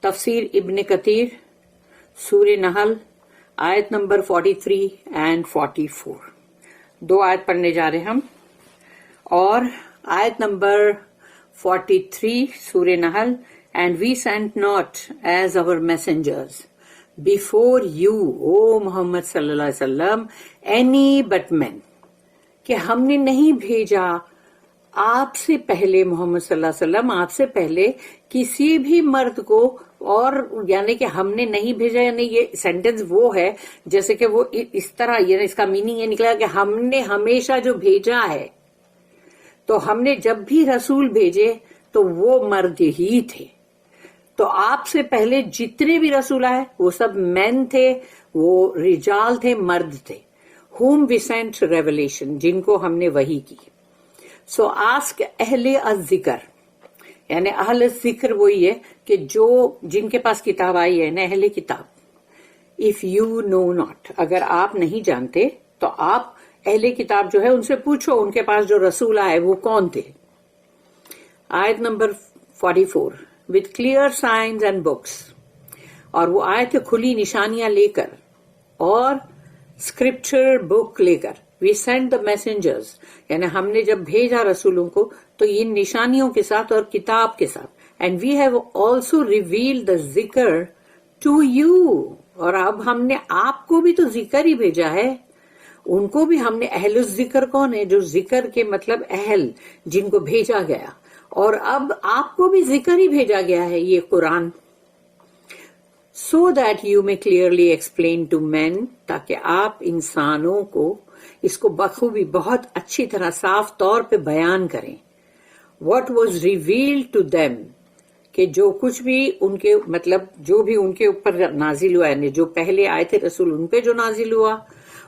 تفسیر ابن کثیر سورہ نحل آیت نمبر 43 اینڈ 44. 2 آیت پڑھنے جا رہے ہم. اور آیت نمبر 43 سورہ نحل. And we sent not as our messengers before you, O Muhammad sallallahu alaihi wasallam, any but men. کہ ہم نے نہیں بھیجا آپ سے پہلے محمد صلی اللہ علیہ وسلم، آپ سے پہلے کسی بھی مرد کو. اور یعنی کہ ہم نے نہیں بھیجا، یعنی یہ سینٹنس وہ ہے جیسے کہ وہ اس طرح، یعنی اس کا میننگ یہ نکلا کہ ہم نے ہمیشہ جو بھیجا ہے، تو ہم نے جب بھی رسول بھیجے تو وہ مرد ہی تھے. تو آپ سے پہلے جتنے بھی رسول آئے وہ سب مین تھے، وہ رجال تھے، مرد تھے. whom we sent revelation، جن کو ہم نے وحی کی. سو آسک اہل الذکر، یعنی اہل ذکر وہی ہے کہ جن کے پاس کتاب آئی ہے نا، اہل کتاب. اف یو نو ناٹ، اگر آپ نہیں جانتے تو آپ اہل کتاب جو ہے ان سے پوچھو ان کے پاس جو رسول آئے وہ کون تھے. آیت number 44. with clear signs and books، اور وہ آئے تھے کھلی نشانیاں لے کر اور اسکرپچر بک لے کر. we sent the messengers، یعنی ہم نے جب بھیجا رسولوں کو تو ان نشانیوں کے ساتھ اور کتاب کے ساتھ. and we have also revealed the ذکر to you، اور اب ہم نے آپ کو بھی تو ذکر ہی بھیجا ہے. ان کو بھی ہم نے اہل الذکر کون ہے؟ جو ذکر کے مطلب اہل، جن کو بھیجا گیا. اور اب آپ کو بھی ذکر ہی بھیجا گیا ہے یہ قرآن. so that you may clearly explain to men، تاکہ آپ انسانوں کو اس کو بخوبی بہت اچھی طرح صاف طور پہ بیان کریں. what was revealed to them، کہ جو کچھ بھی ان کے مطلب جو بھی ان کے اوپر نازل ہوا، یعنی جو پہلے آئے تھے رسول ان پہ جو نازل ہوا،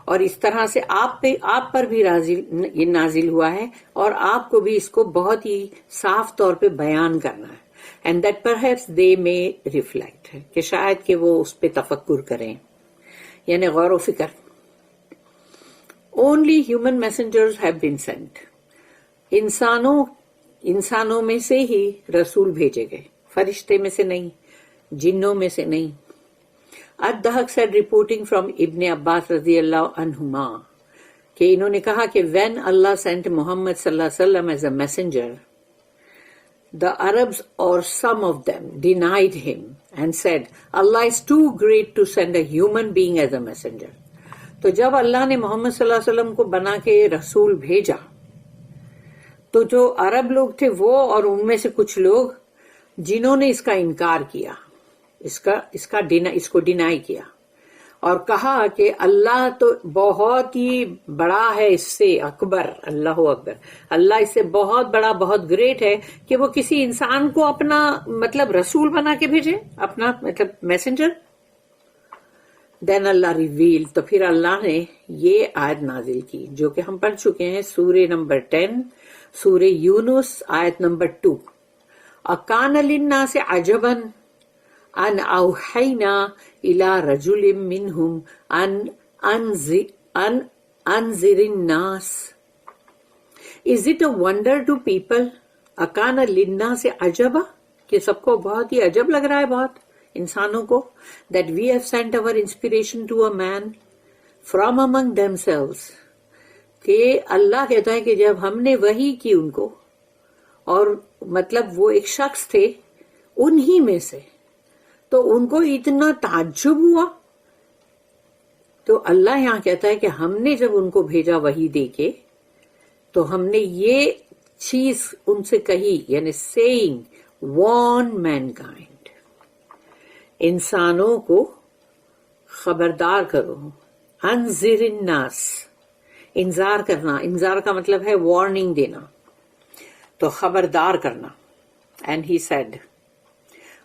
اور اس طرح سے آپ پر بھی یہ نازل ہوا ہے، اور آپ کو بھی اس کو بہت ہی صاف طور پہ بیان کرنا ہے. And that perhaps they may reflect, کہ شاید کہ وہ اس پہ تفکر کریں، یعنی غور و فکر. Only human messengers have been sent, انسانوں میں سے ہی رسول بھیجے گئے، فرشتے میں سے نہیں، جنوں میں سے نہیں. الدہق said reporting from ابن عباس رضی اللہ عنہما کہ انہوں نے کہا کہ when Allah sent Muhammad صلی اللہ علیہ وسلم as a messenger، the Arabs or some of them denied him and said Allah is too great to send a human being as a messenger. تو جب اللہ نے محمد صلی اللہ علیہ وسلم کو بنا کے رسول بھیجا تو جو عرب لوگ تھے وہ، اور ان میں سے کچھ لوگ جنہوں نے اس کا انکار کیا، اس کو ڈینائی کیا، اور کہا کہ اللہ تو بہت ہی بڑا ہے، اس سے اکبر، اللہ اکبر، اللہ اس سے بہت بڑا، بہت گریٹ ہے کہ وہ کسی انسان کو اپنا مطلب رسول بنا کے بھیجے، اپنا مطلب میسنجر. دین اللہ ریویل، تو پھر اللہ نے یہ آیت نازل کی جو کہ ہم پڑھ چکے ہیں، سورہ نمبر 10 سورہ یونس آیت نمبر 2. اکان للناس عجبا ان اوحینا الی رجل منہم ان انذر الناس. Is it a wonder to people؟ اکان للناس عجبا، کہ سب کو بہت ہی عجب لگ رہا ہے، بہت انسانوں کو. that we have sent our inspiration to a man from among themselves، کہ اللہ کہتا ہے کہ جب ہم نے وحی کی ان کو، اور مطلب وہ ایک شخص تھے انہی میں سے، تو ان کو اتنا تعجب ہوا. تو اللہ یہاں کہتا ہے کہ ہم نے جب ان کو بھیجا وحی دے کے، تو ہم نے یہ چیز ان سے کہی، یعنی saying warn mankind، انسانوں کو خبردار کرو. انذر الناس، انذار کرنا، انذار کا مطلب ہے وارننگ دینا، تو خبردار کرنا. اینڈ ہی سیڈ،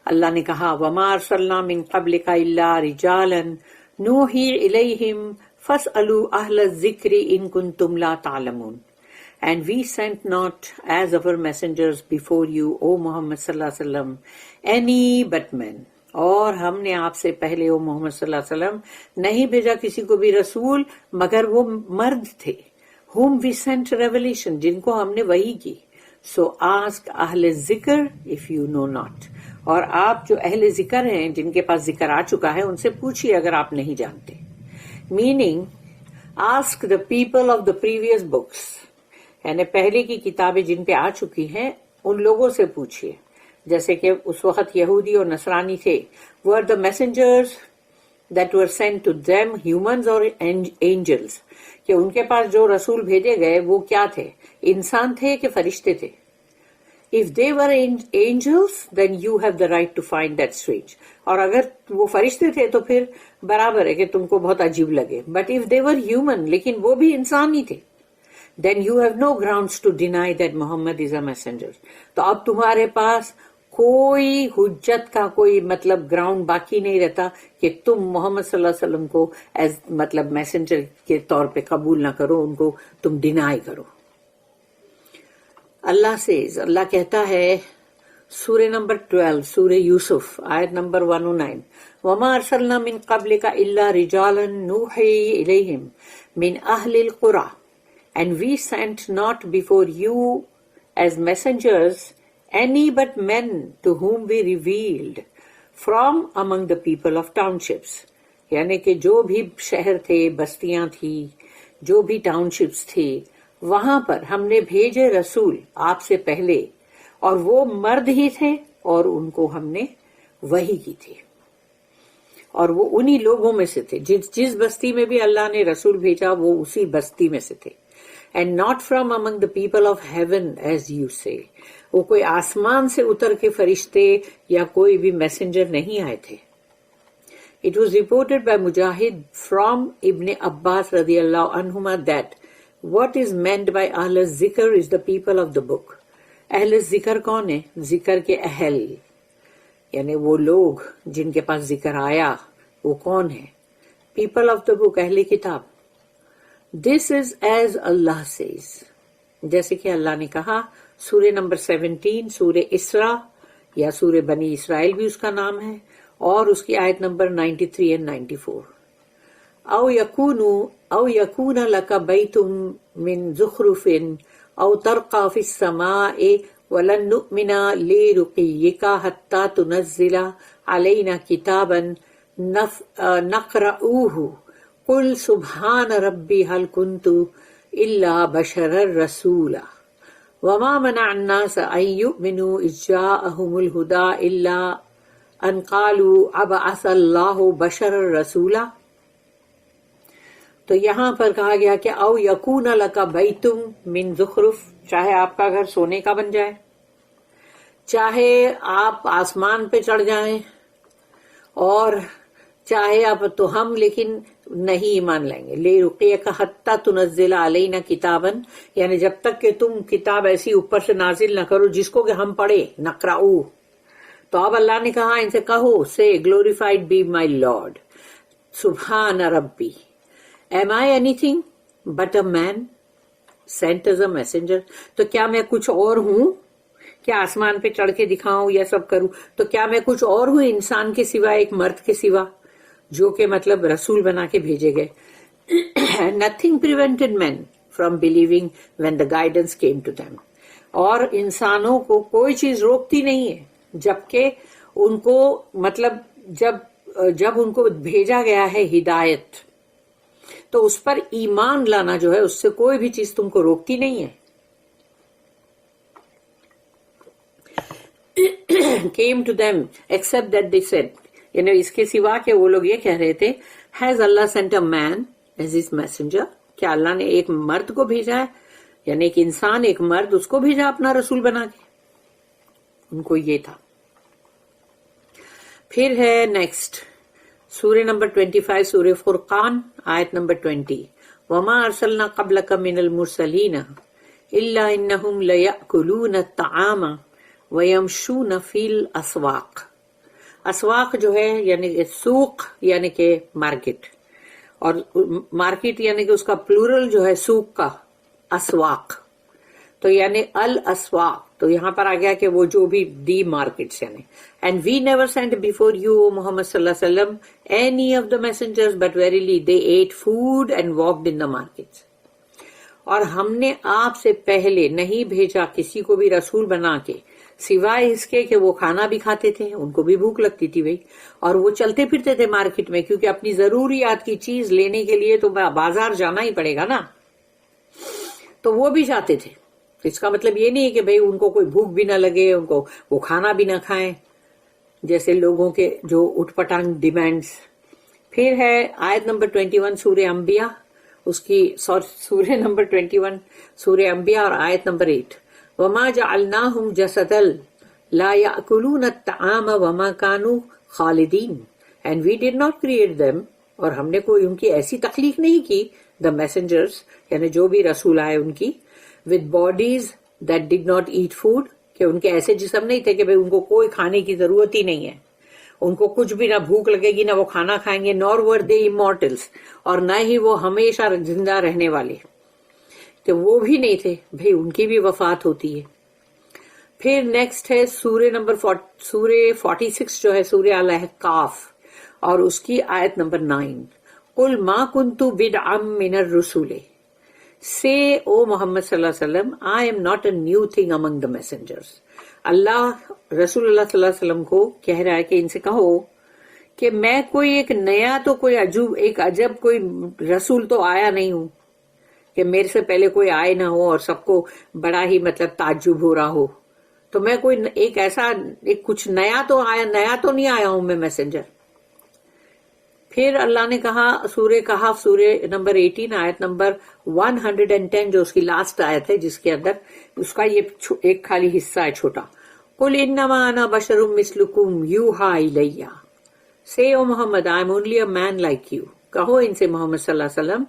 اللہ نے کہا، وما ارسلنا من قبلک الا رجالا نوحی الیہم فاسألوا اہل الذکر ان کنتم لا تعلمون. And we sent not as our messengers before you, O Muhammad صلی اللہ علیہ وسلم, any but men. اور ہم نے آپ سے پہلے او محمد صلی اللہ علیہ وسلم نہیں بھیجا کسی کو بھی رسول مگر وہ مرد تھے. whom we sent revelation، جن کو ہم نے وحی کی. So ask اہل ذکر if you know not. اور آپ جو اہل ذکر ہیں جن کے پاس ذکر آ چکا ہے ان سے پوچھیے اگر آپ نہیں جانتے. Meaning ask the people of the previous books, یعنی پہلے کی کتابیں جن پہ آ چکی ہیں ان لوگوں سے پوچھیے. جیسے کہ اس وقت یہودی اور نصرانی تھے. were the messengers that were sent to them humans or angels؟ کہ ان کے پاس جو رسول بھیجے گئے وہ کیا تھے، انسان تھے کہ فرشتے تھے؟ If they were angels, then you have the right to find that strange. اور اگر وہ فرشتے تھے تو پھر برابر ہے کہ تم کو بہت عجیب لگے. But if they were human، لیکن وہ بھی انسان ہی تھے، then you have no grounds to deny that Muhammad is a messenger. تو اب تمہارے پاس کوئی حجت کا کوئی مطلب گراؤنڈ باقی نہیں رہتا کہ تم محمد صلی اللہ علیہ وسلم کو ایز مطلب میسنجر کے طور پہ قبول نہ کرو، ان کو تم ڈینائی کرو. اللہ سے اللہ کہتا ہے سورہ نمبر 12 سورہ یوسف آیت نمبر 109، وما ارسلنا من قبلک الا رجالا نوحی الیہم من اہل القری and we sent not before you as messengers any but men to whom we revealed from among the people of townships. یعنی کہ جو بھی شہر تھے، بستیاں تھی، جو بھی ٹاؤن شپس تھی، وہاں پر ہم نے بھیجے رسول آپ سے پہلے، اور وہ مرد ہی تھے اور ان کو ہم نے وحی کی تھی، اور وہ انہی لوگوں میں سے تھے جس بستی میں بھی اللہ نے رسول بھیجا وہ اسی بستی میں سے تھے. And not from among the people of heaven as you say. وہ کوئی آسمان سے اتر کے فرشتے یا کوئی بھی میسنجر نہیں آئے تھے. It was reported by Mujahid from Ibn Abbas رضی اللہ عنہما that what is meant by Ahl al-Zikr is the people of the book. اہل ذکر کون ہے؟ ذکر کے اہل، یعنی وہ لوگ جن کے پاس ذکر آیا وہ کون ہے؟ پیپل آف دا بک، اہل کتاب. This is as Allah says، جیسے کہ اللہ نے کہا سورہ نمبر 17 سورہ اسراء یا سورہ بنی اسرائیل بھی اس کا نام ہے، اور اس کی آیت نمبر 93 and 94. او یکون لک بیت من زخرف او ترقى في السماء ولن نؤمن لرقيك حتى تنزل علينا كتابا نقرؤه قل سبحان ربي هل كنت إلا بشرا رسولا وما منع الناس أن يؤمنوا إذ جاءهم الهدى إلا أن قالوا أبعث الله بشرا رسولا. تو یہاں پر کہا گیا کہ او یکون لک بیت من زخرف، چاہے آپ کا گھر سونے کا بن جائے، چاہے آپ آسمان پہ چڑھ جائیں، اور چاہے آپ تو ہم لیکن نہیں ایمان لیں گے. لے رقیک حتی تنزل علینا کتابا، یعنی جب تک کہ تم کتاب ایسی اوپر سے نازل نہ کرو جس کو کہ ہم پڑھے، نقرأو. تو اب اللہ نے کہا ان سے کہو، سے گلوریفائڈ بی مائی لارڈ، سبحان ربی، am I anything but a man sent as a messenger؟ تو کیا میں کچھ اور ہوں؟ کیا آسمان پہ چڑھ کے دکھاؤں یا سب کروں؟ تو کیا میں کچھ اور ہوں انسان کے سوا، ایک مرد کے سوا جو کہ مطلب رسول بنا کے بھیجے گئے. Nothing prevented men from believing when the guidance came to them. اور انسانوں کو کوئی چیز روکتی نہیں ہے جبکہ ان کو مطلب جب ان کو بھیجا گیا ہے ہدایت، تو اس پر ایمان لانا جو ہے اس سے کوئی بھی چیز تم کو روکتی نہیں ہے. Came to them except that they said، یعنی اس کے سوا کہ وہ لوگ یہ کہہ رہے تھے has Allah sent a man as his messenger، کیا اللہ نے ایک مرد کو بھیجا ہے، یعنی ایک انسان، ایک مرد، اس کو بھیجا اپنا رسول بنا کے. ان کو یہ تھا. پھر ہے نیکسٹ سورہ نمبر 25 سورہ فرقان آیت نمبر 20، وما ارسلنا قبلک من المرسلین الا انہم لیأکلون الطعام ویمشون فی الاسواق. اسواق جو ہے یعنی کہ سوق یعنی کہ مارکیٹ، اور مارکیٹ یعنی کہ اس کا پلورل جو ہے سوق کا، اسواق. تو یعنی الاسواق، تو یہاں پر آ گیا کہ وہ جو بھی دی مارکیٹس یعنی. And we never sent before you Muhammad صلی اللہ علیہ وسلم any of the messengers but verily they ate food and walked in the markets. اور ہم نے آپ سے پہلے نہیں بھیجا کسی کو بھی رسول بنا کے سوائے اس کے کہ وہ کھانا بھی کھاتے تھے, ان کو بھی بھوک لگتی تھی بھائی, اور وہ چلتے پھرتے تھے مارکیٹ میں, کیونکہ اپنی ضروریات کی چیز لینے کے لیے تو بازار جانا ہی پڑے گا نا, تو وہ بھی جاتے تھے. اس کا مطلب یہ نہیں ہے کہ بھئی ان کو کوئی بھوک بھی نہ لگے, ان کو وہ کھانا بھی نہ کھائیں جیسے لوگوں کے جو اٹھ پٹانگ ڈیمانڈز. پھر ہے آیت نمبر 21 سورہ انبیاء, اس کی سورہ نمبر 21 سورہ انبیاء اور آیت نمبر 8. وما جعلناہم جسدا لا یاکلون الطعام وما کانوا خالدین, and we did not create them, اور ہم نے کوئی ان کی ایسی تخلیق نہیں کی, the messengers یعنی جو بھی رسول آئے ان کی, with bodies that did not eat food, کہ ان کے ایسے جسم نہیں تھے کہ بھئی ان کو کوئی کھانے کی ضرورت ہی نہیں ہے, ان کو کچھ بھی نہ بھوک لگے گی نہ وہ کھانا کھائیں گے, nor were they immortals, اور نہ ہی وہ ہمیشہ زندہ رہنے والے, کہ وہ بھی نہیں تھے بھئی, ان کی بھی وفات ہوتی ہے. پھر نیکسٹ ہے سورہ نمبر سورہ 46 جو ہے سورہ الاحقاف, اور اس کی آیت نمبر 9. قل ما کنت بدعا من الرسول, say O Muhammad صلی اللہ علیہ وسلم, I am not a new thing among the messengers. اللہ رسول اللہ صلی اللہ علیہ وسلم کو کہہ رہا ہے کہ ان سے کہو کہ میں کوئی ایک نیا تو کوئی عجب کوئی رسول تو آیا نہیں ہوں کہ میرے سے پہلے کوئی آئے نہ ہو اور سب کو بڑا ہی مطلب تعجب ہو رہا ہو, تو میں کوئی ایک ایسا کچھ نیا تو نہیں آیا ہوں میں میسنجر. پھر اللہ نے کہا سورہ کہف سورہ نمبر 18 آیت نمبر 110 جو اس کی لاسٹ آیت ہے, جس کے اندر اس کا یہ ایک خالی حصہ ہے چھوٹا. قل انما انا بشر مثلکم یوحی الی, say O Muhammad I am only a man like you. کہو ان سے محمد صلی اللہ علیہ وسلم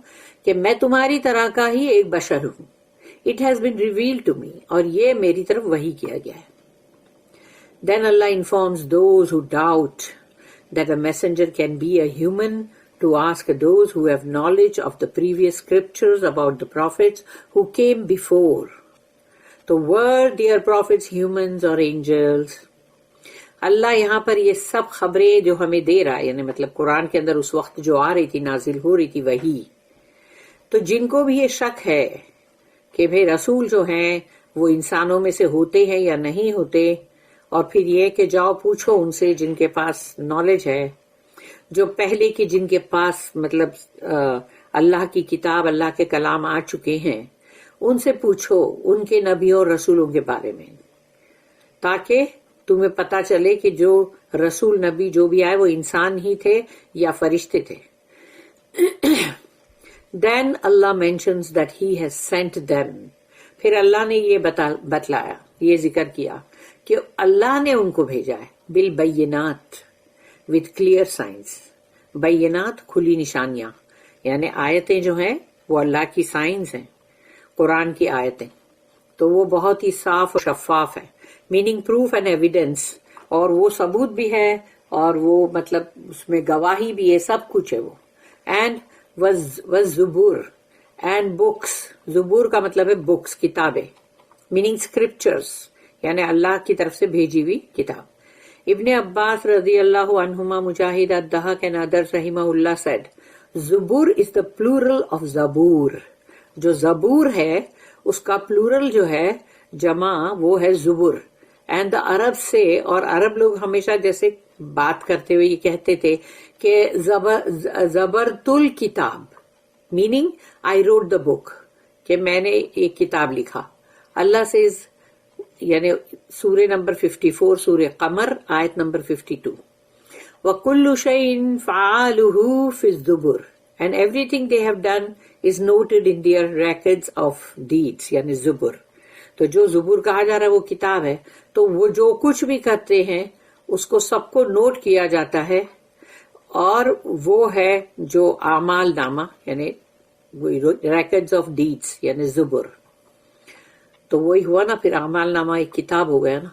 کہ میں تمہاری طرح کا ہی ایک بشر ہوں. It has been revealed to me, اور یہ میری طرف وحی کیا گیا ہے. Then Allah informs those who doubt that a messenger can be a human to ask those who have knowledge of the previous scriptures about the prophets who came before. So were their prophets humans or angels? اللہ یہاں پر یہ سب خبریں جو ہمیں دے رہا ہے, یعنی مطلب قرآن کے اندر اس وقت جو آ رہی تھی, نازل ہو رہی تھی وحی, تو جن کو بھی یہ شک ہے کہ بھئی رسول جو ہیں وہ انسانوں میں سے ہوتے ہیں یا نہیں ہوتے, اور پھر یہ کہ جاؤ پوچھو ان سے جن کے پاس نالج ہے, جو پہلے کی جن کے پاس مطلب اللہ کی کتاب اللہ کے کلام آ چکے ہیں, ان سے پوچھو ان کے نبیوں اور رسولوں کے بارے میں, تاکہ تمہیں پتا چلے کہ جو رسول نبی جو بھی آئے وہ انسان ہی تھے یا فرشتے تھے. Then Allah mentions that he has sent them. پھر اللہ نے یہ بتلایا, یہ ذکر کیا کہ اللہ نے ان کو بھیجا ہے بالبینات, with clear signs. بینات کھلی نشانیاں, یعنی آیتیں جو ہیں وہ اللہ کی سائنس ہیں, قرآن کی آیتیں, تو وہ بہت ہی صاف اور شفاف ہے, میننگ پروف اینڈ ایویڈنس, اور وہ ثبوت بھی ہے اور وہ مطلب اس میں گواہی بھی ہے, سب کچھ ہے وہ. اینڈ والزبور اینڈ بکس, زبور کا مطلب ہے بکس, کتابیں, میننگ اسکرپچرس, یعنی اللہ کی طرف سے بھیجی ہوئی کتاب. ابن عباس رضی اللہ عنہما, مجاہد الدہق and others رحمہ اللہ said, زبور is the plural of زبور. جو زبور ہے اس کا پلورل جو ہے جمع وہ ہے زبور. اینڈ دا عرب سے, اور عرب لوگ ہمیشہ جیسے بات کرتے ہوئے یہ کہتے تھے کہ زبرت الکتاب, میننگ آئی روٹ دا بک, کہ میں نے ایک کتاب لکھا. اللہ سے یعنی سورہ نمبر 54 سورہ قمر آیت نمبر 52. وَكُلُّ شَيْءٍ فَعَالُهُ فِي الزُّبُرِ, and everything they have done is noted in their records of deeds, یعنی زبر. تو جو زبور کہا جا رہا ہے وہ کتاب ہے, تو وہ جو کچھ بھی کرتے ہیں اس کو سب کو نوٹ کیا جاتا ہے, اور وہ ہے جو اعمال نامہ, یعنی ریکارڈز آف ڈیڈس, یعنی زبر. تو وہی ہوا نا, پھر اعمال نامہ ایک کتاب ہو گیا نا.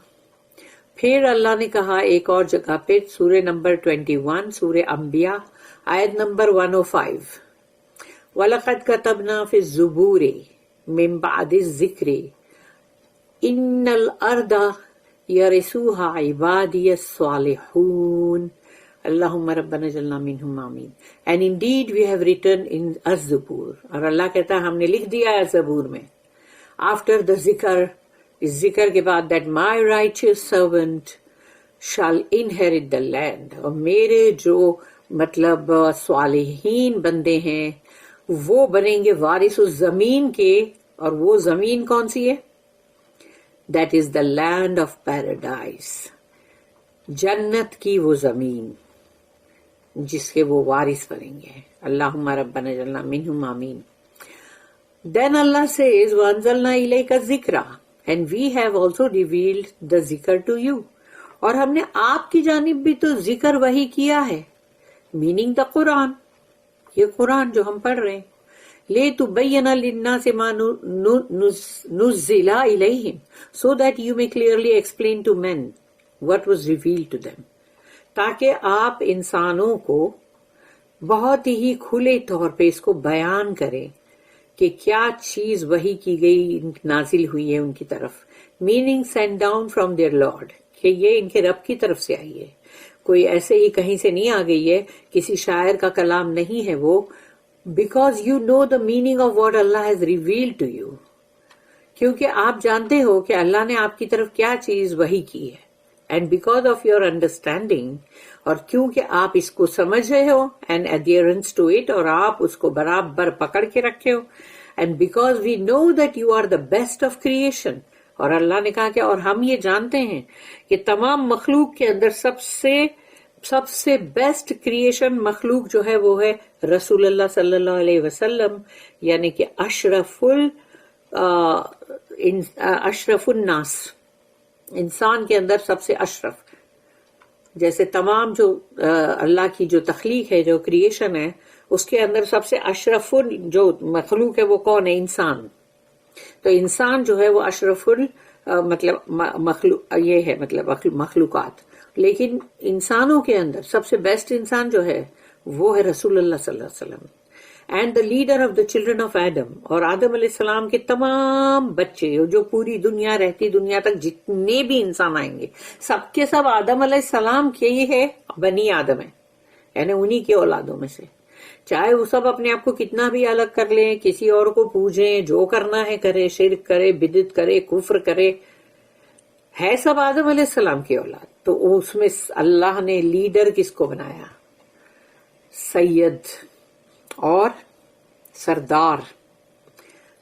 پھر اللہ نے کہا ایک اور جگہ پہ سورہ نمبر 21 سورہ انبیاء آیت نمبر 105, وَلَقَدْ كَتَبْنَا فِي الزُّبُورِ مِن بَعْدِ الذِّكْرِ إِنَّ الْأَرْضَ يَرِثُهَا عِبَادِيَ الصَّالِحُونَ اللہم ربنا اجعلنا منہم آمین. And indeed we have written in الزبور, اور اللہ کہتا ہے ہم نے لکھ دیا ہے زبور میں, after the ذکر اس ذکر کے بعد that my righteous servant shall inherit the land, اور میرے جو مطلب صالحین بندے ہیں وہ بنیں گے وارث اس زمین کے، اور وہ زمین کون سی ہے؟ That is the land of paradise، جنت کی وہ زمین جس کے وہ وارث بنیں گے. اللہم ربنا اجعلنا منہم آمین. Then Allah says وَأَنزَلْنَا إِلَيْكَ الذِّكْرَ and we have also revealed the zikr to you، اور ہم نے آپ کی جانب بھی تو ذکر وحی کیا ہے، meaning the قرآن، یہ قرآن جو ہم پڑھ رہے ہیں. لِتُبَيِّنَ لِلنَّاسِ مَا نُزِّلَ إِلَيْهِمْ so that you may clearly explain to men what was revealed to them، تاکہ آپ انسانوں کو بہت ہی کھلے طور پہ اس کو بیان کریں کہ کیا چیز وحی کی گئی نازل ہوئی ہے ان کی طرف، meaning sent down from their Lord، کہ یہ ان کے رب کی طرف سے آئی ہے، کوئی ایسے ہی کہیں سے نہیں آ گئی ہے، کسی شاعر کا کلام نہیں ہے وہ. because you know the meaning of what Allah has revealed to you، کیونکہ آپ جانتے ہو کہ اللہ نے آپ کی طرف کیا چیز وحی کی ہے. and because of your understanding، اور کیونکہ آپ اس کو سمجھ رہے ہو and adherence to it، اور آپ اس کو برابر پکڑ کے رکھے ہو. and because we know that you are the best of creation، اور اللہ نے کہا کہ اور ہم یہ جانتے ہیں کہ تمام مخلوق کے اندر سب سے بیسٹ کریشن مخلوق جو ہے وہ ہے رسول اللہ صلی اللہ علیہ وسلم، یعنی کہ اشرف الناس، انسان کے اندر سب سے اشرف. جیسے تمام جو اللہ کی جو تخلیق ہے، جو کریشن ہے، اس کے اندر سب سے اشرف جو مخلوق ہے وہ کون ہے؟ انسان. تو انسان جو ہے وہ اشرف مطلب مخلوق یہ ہے، مطلب مخلوقات. لیکن انسانوں کے اندر سب سے بیسٹ انسان جو ہے وہ ہے رسول اللہ صلی اللہ علیہ وسلم. And the leader of the children of Adam, اور آدم علیہ السلام کے تمام بچے جو پوری دنیا رہتی دنیا تک جتنے بھی انسان آئیں گے سب کے سب آدم علیہ السلام کے ہی ہے، بنی آدم ہے، یعنی انہی کے اولادوں میں سے. چاہے وہ سب اپنے آپ کو کتنا بھی الگ کر لیں، کسی اور کو پوجیں، جو کرنا ہے کرے، شرک کرے، بدعت کرے، کفر کرے، ہے سب آدم علیہ السلام کی اولاد. تو اس میں اللہ نے لیڈر کس کو بنایا؟ سید اور سردار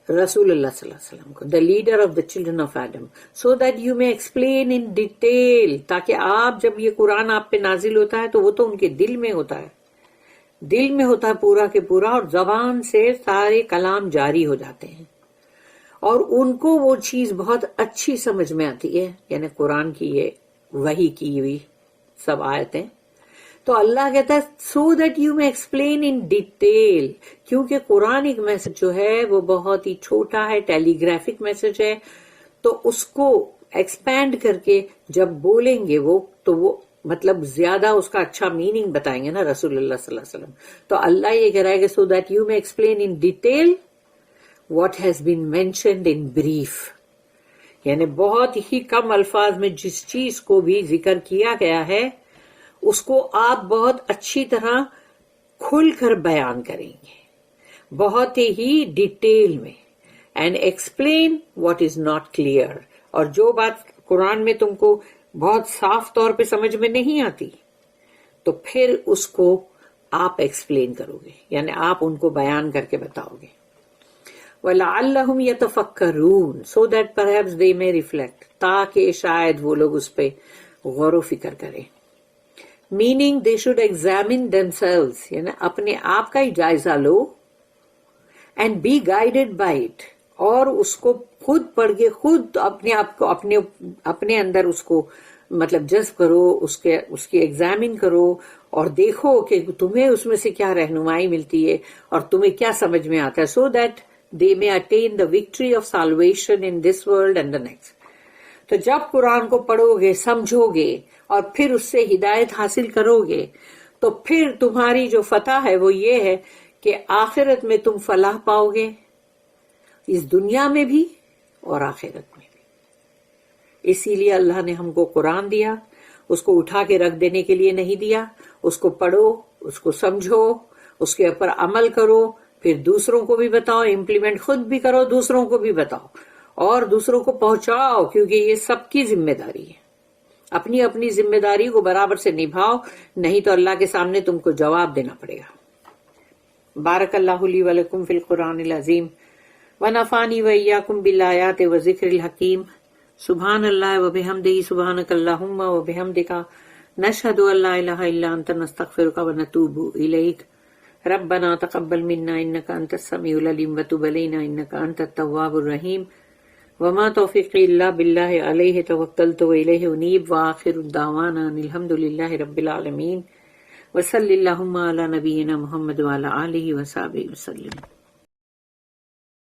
رسول اللہ صلی اللہ علیہ وسلم کو، the leader of the children of Adam، so that you may explain in detail، تاکہ آپ جب یہ قرآن آپ پہ نازل ہوتا ہے تو وہ تو ان کے دل میں ہوتا ہے، دل میں ہوتا ہے پورا کے پورا، اور زبان سے سارے کلام جاری ہو جاتے ہیں، اور ان کو وہ چیز بہت اچھی سمجھ میں آتی ہے، یعنی قرآن کی یہ وحی کی ہوئی سب آیتیں. تو اللہ کہتا ہے سو دیٹ یو میں ایکسپلین ان ڈیٹیل، کیونکہ قرآن ایک میسج جو ہے وہ بہت ہی چھوٹا ہے، ٹیلی گرافک میسج ہے، تو اس کو ایکسپینڈ کر کے جب بولیں گے وہ تو وہ مطلب زیادہ اس کا اچھا میننگ بتائیں گے نا رسول اللہ صلی اللہ علیہ وسلم. تو اللہ یہ کہہ رہا ہے کہ سو دیٹ یو میں explain in detail what has been mentioned in brief, یعنی بہت ہی کم الفاظ میں جس چیز کو بھی ذکر کیا گیا ہے اس کو آپ بہت اچھی طرح کھل کر بیان کریں گے، بہت ہی ڈیٹیل میں. And explain what is not clear, اور جو بات قرآن میں تم کو بہت صاف طور پہ سمجھ میں نہیں آتی تو پھر اس کو آپ ایکسپلین کرو گے، یعنی آپ ان کو بیان کر کے بتاؤ گے. وَلَعَلَّهُمْ يَتَفَكَّرُونَ so that perhaps they may reflect، تاکہ شاید وہ لوگ اس پہ غور و فکر کریں. meaning they should examine themselves، یعنی اپنے آپ کا ہی جائزہ لو، and be guided by it، اور اس کو خود پڑھ کے خود اپنے آپ کو اپنے اندر اس کو مطلب جذب کرو، اس کی ایگزامن کرو اور دیکھو کہ تمہیں اس میں سے کیا رہنمائی ملتی ہے اور تمہیں کیا سمجھ میں آتا ہے. so that they may attain the victory of salvation in this world and the next. تو جب قرآن کو پڑھو گے، سمجھو گے اور پھر اس سے ہدایت حاصل کرو گے تو پھر تمہاری جو فتح ہے وہ یہ ہے کہ آخرت میں تم فلاح پاؤ گے، اس دنیا میں بھی اور آخرت میں بھی. اسی لیے اللہ نے ہم کو قرآن دیا، اس کو اٹھا کے رکھ دینے کے لیے نہیں دیا. اس کو پڑھو، اس کو سمجھو، اس کے اوپر عمل کرو، پھر دوسروں کو بھی بتاؤ، امپلیمنٹ خود بھی کرو، دوسروں کو بھی بتاؤ، اور دوسروں کو پہنچاؤ، کیونکہ یہ سب کی ذمہ داری ہے. اپنی اپنی ذمہ داری کو برابر سے نبھاؤ، نہیں تو اللہ کے سامنے تم کو جواب دینا پڑے گا. بارک اللہ لی ولکم فی القرآن العظیم ونفعنی وإیاکم بالآیات وذکر الحکیم. سبحان اللہ وبحمدہ، سبحانک اللہم وبحمدک، نشہد ان لا الہ الا انت، نستغفرک ونتوب الیک. ربنا تقبل منا انک انت السمیع العلیم وتب علینا انک انت التواب الرحیم. وما توفیقی الا باللہ علیہ توکلت والیہ انیب. وآخر دعوانا ان الحمد للہ رب العالمین. وصلی اللہم علی نبینا محمد وعلی آلہ وصحبہ وسلم.